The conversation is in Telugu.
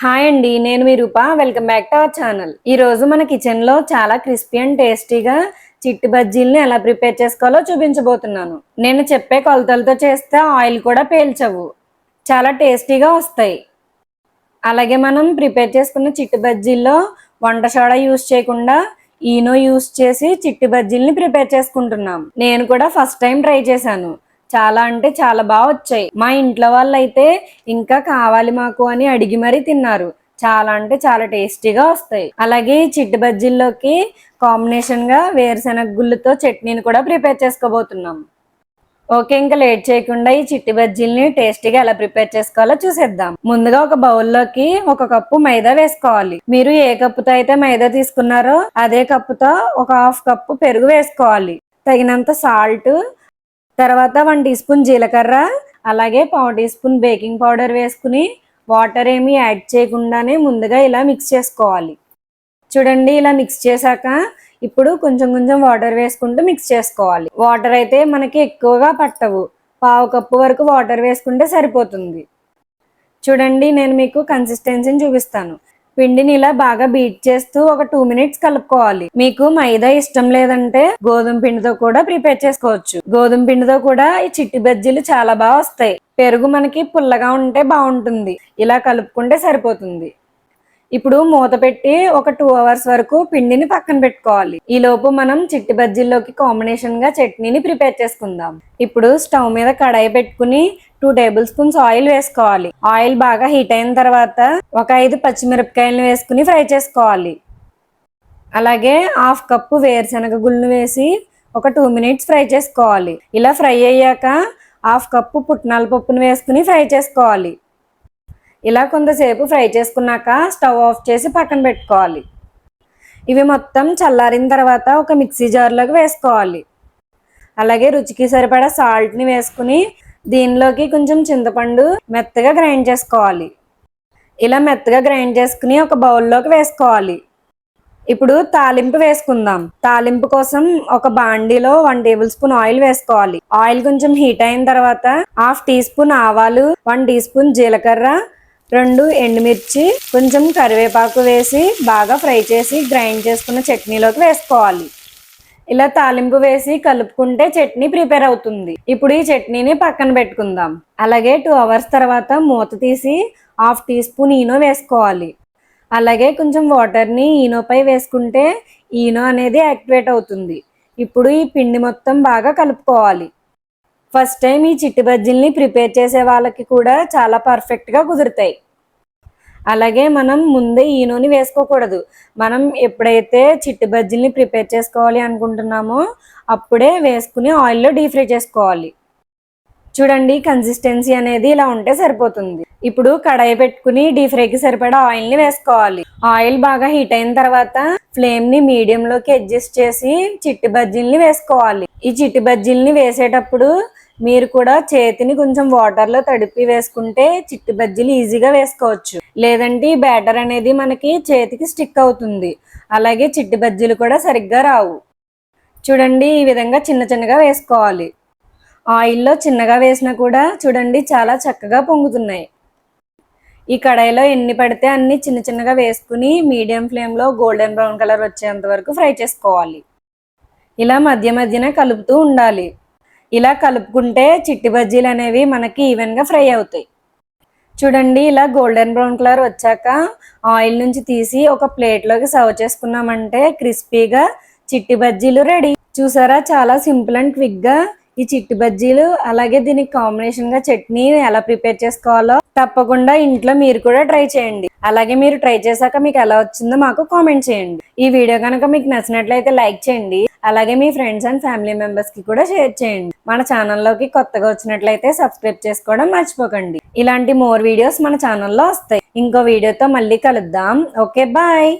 హాయ్ అండి, నేను మీ Roopa. Welcome back to our channel. ఈ రోజు మన కిచెన్ లో చాలా క్రిస్పీ అండ్ టేస్టీగా చిట్టి బజ్జీల్ని ఎలా ప్రిపేర్ చేసుకోవాలో చూపించబోతున్నాను. నేను చెప్పే కొలతలతో చేస్తే ఆయిల్ కూడా పేల్చవు, చాలా టేస్టీగా వస్తాయి. అలాగే మనం ప్రిపేర్ చేసుకున్న చిట్టి బజ్జీల్లో వంట సోడా యూస్ చేయకుండా ఈనో యూస్ చేసి చిట్టి బజ్జీల్ని ప్రిపేర్ చేసుకుంటున్నాం. నేను కూడా ఫస్ట్ టైం ట్రై చేశాను. చాలా అంటే చాలా బాగా వచ్చాయి. మా ఇంట్లో వాళ్ళు అయితే ఇంకా కావాలి మాకు అని అడిగి మరీ తిన్నారు. చాలా అంటే చాలా టేస్టీగా వస్తాయి. అలాగే చిట్టి బజ్జీల్లోకి కాంబినేషన్ గా వేరుశెనగ గుళ్ళతో చట్నీని కూడా ప్రిపేర్ చేసుకోబోతున్నాం. ఓకే, ఇంకా లేట్ చేయకుండా ఈ చిట్టి బజ్జీల్ని టేస్టీగా ఎలా ప్రిపేర్ చేసుకోవాలో చూసేద్దాం. ముందుగా ఒక బౌల్లోకి 1 కప్పు మైదా వేసుకోవాలి. మీరు ఏ కప్పుతో అయితే మైదా తీసుకున్నారో అదే కప్పుతో ఒక 1/2 కప్పు పెరుగు వేసుకోవాలి. తగినంత సాల్ట్, తర్వాత 1 టీ స్పూన్ జీలకర్ర, అలాగే 1/2 టీ స్పూన్ బేకింగ్ పౌడర్ వేసుకుని వాటర్ ఏమీ యాడ్ చేయకుండానే ముందుగా ఇలా మిక్స్ చేసుకోవాలి. చూడండి, ఇలా మిక్స్ చేశాక ఇప్పుడు కొంచెం కొంచెం వాటర్ వేసుకుంటూ మిక్స్ చేసుకోవాలి. వాటర్ అయితే మనకి ఎక్కువగా పట్టవు, 1/2 కప్పు వరకు వాటర్ వేసుకుంటే సరిపోతుంది. చూడండి, నేను మీకు కన్సిస్టెన్సీని చూపిస్తాను. పిండిని ఇలా బాగా బీట్ చేస్తూ ఒక 2 మినిట్స్ కలుపుకోవాలి. మీకు మైదా ఇష్టం లేదంటే గోధుమ పిండితో కూడా ప్రిపేర్ చేసుకోవచ్చు. గోధుమ పిండితో కూడా ఈ చిట్టి బజ్జీలు చాలా బాగా వస్తాయి. పెరుగు మనకి పుల్లగా ఉంటే బాగుంటుంది. ఇలా కలుపుకుంటే సరిపోతుంది. ఇప్పుడు మూత పెట్టి ఒక 2 అవర్స్ వరకు పిండిని పక్కన పెట్టుకోవాలి. ఈ లోపు మనం చిట్టి బజ్జీల్లోకి కాంబినేషన్ గా చట్నీని ప్రిపేర్ చేసుకుందాం. ఇప్పుడు స్టవ్ మీద కడాయి పెట్టుకుని 2 టేబుల్ స్పూన్స్ ఆయిల్ వేసుకోవాలి. ఆయిల్ బాగా హీట్ అయిన తర్వాత ఒక 5 పచ్చిమిరపకాయలను వేసుకుని ఫ్రై చేసుకోవాలి. అలాగే 1/2 కప్పు వేరుశెనగ గుళ్ళను వేసి ఒక 2 మినిట్స్ ఫ్రై చేసుకోవాలి. ఇలా ఫ్రై అయ్యాక 1/2 కప్పు పుట్నాల పప్పును వేసుకుని ఫ్రై చేసుకోవాలి. ఇలా కొంతసేపు ఫ్రై చేసుకున్నాక స్టవ్ ఆఫ్ చేసి పక్కన పెట్టుకోవాలి. ఇవి మొత్తం చల్లారిన తర్వాత ఒక మిక్సీ జార్లోకి వేసుకోవాలి. అలాగే రుచికి సరిపడా సాల్ట్ని వేసుకుని దీనిలోకి కొంచెం చింతపండు మెత్తగా గ్రైండ్ చేసుకోవాలి. ఇలా మెత్తగా గ్రైండ్ చేసుకుని ఒక బౌల్లోకి వేసుకోవాలి. ఇప్పుడు తాలింపు వేసుకుందాం. తాలింపు కోసం ఒక బాండీలో 1 టేబుల్ స్పూన్ ఆయిల్ వేసుకోవాలి. ఆయిల్ కొంచెం హీట్ అయిన తర్వాత 1/2 టీ స్పూన్ ఆవాలు, 1 టీ స్పూన్ జీలకర్ర, 2 ఎండుమిర్చి, కొంచెం కరివేపాకు వేసి బాగా ఫ్రై చేసి గ్రైండ్ చేసుకున్న చట్నీలోకి వేసుకోవాలి. ఇలా తాలింపు వేసి కలుపుకుంటే చట్నీ ప్రిపేర్ అవుతుంది. ఇప్పుడు ఈ చట్నీని పక్కన పెట్టుకుందాం. అలాగే 2 అవర్స్ తర్వాత మూత తీసి 1/2 టీ స్పూన్ ఈనో వేసుకోవాలి. అలాగే కొంచెం వాటర్ని ఈనోపై వేసుకుంటే ఈనో అనేది యాక్టివేట్ అవుతుంది. ఇప్పుడు ఈ పిండి మొత్తం బాగా కలుపుకోవాలి. ఫస్ట్ టైం ఈ చిట్టి బజ్జీల్ని ప్రిపేర్ చేసే వాళ్ళకి కూడా చాలా పర్ఫెక్ట్గా కుదురుతాయి. అలాగే మనం ముందే ఈనోని వేసుకోకూడదు. మనం ఎప్పుడైతే చిట్టి బజ్జీల్ని ప్రిపేర్ చేసుకోవాలి అనుకుంటున్నామో అప్పుడే వేసుకుని ఆయిల్లో డీప్ ఫ్రై చేసుకోవాలి. చూడండి, కన్సిస్టెన్సీ అనేది ఇలా ఉంటే సరిపోతుంది. ఇప్పుడు కడాయి పెట్టుకుని డీప్ ఫ్రైకి సరిపడా ఆయిల్ని వేసుకోవాలి. ఆయిల్ బాగా హీట్ అయిన తర్వాత ఫ్లేమ్ని మీడియంలోకి అడ్జస్ట్ చేసి చిట్టి బజ్జీల్ని వేసుకోవాలి. ఈ చిట్టి బజ్జీల్ని వేసేటప్పుడు మీరు కూడా చేతిని కొంచెం వాటర్లో తడిపి వేసుకుంటే చిట్టి బజ్జీలు ఈజీగా వేసుకోవచ్చు. లేదంటే ఈ బ్యాటర్ అనేది మనకి చేతికి స్టిక్ అవుతుంది. అలాగే చిట్టి బజ్జీలు కూడా సరిగ్గా రావు. చూడండి, ఈ విధంగా చిన్న చిన్నగా వేసుకోవాలి. ఆయిల్లో చిన్నగా వేసినా కూడా చూడండి చాలా చక్కగా పొంగుతున్నాయి. ఈ కడాయిలో ఎన్ని పడితే అన్ని చిన్న చిన్నగా వేసుకుని మీడియం ఫ్లేమ్లో గోల్డెన్ బ్రౌన్ కలర్ వచ్చేంత వరకు ఫ్రై చేసుకోవాలి. ఇలా మధ్య మధ్యన కలుపుతూ ఉండాలి. ఇలా కలుపుకుంటే చిట్టి బజ్జీలు అనేవి మనకి ఈవెన్గా ఫ్రై అవుతాయి. చూడండి, ఇలా గోల్డెన్ బ్రౌన్ కలర్ వచ్చాక ఆయిల్ నుంచి తీసి ఒక ప్లేట్లోకి సర్వ్ చేసుకున్నామంటే క్రిస్పీగా చిట్టి బజ్జీలు రెడీ. చూసారా, చాలా సింపుల్ అండ్ క్విక్గా ఈ చిట్టి బజ్జీలు. అలాగే దీనికి కాంబినేషన్ గా చట్నీ ఎలా ప్రిపేర్ చేసుకోవాలో తప్పకుండా ఇంట్లో మీరు కూడా ట్రై చేయండి. అలాగే మీరు ట్రై చేశాక మీకు ఎలా వచ్చిందో మాకు కామెంట్ చేయండి. ఈ వీడియో కనుక మీకు నచ్చినట్లయితే లైక్ చేయండి. అలాగే మీ ఫ్రెండ్స్ అండ్ ఫ్యామిలీ మెంబర్స్ కి కూడా షేర్ చేయండి. మన ఛానల్లోకి కొత్తగా వచ్చినట్లయితే సబ్స్క్రైబ్ చేసుకోవడం మర్చిపోకండి. ఇలాంటి మోర్ వీడియోస్ మన ఛానల్లో వస్తాయి. ఇంకో వీడియోతో మళ్ళీ కలుద్దాం. Okay, bye.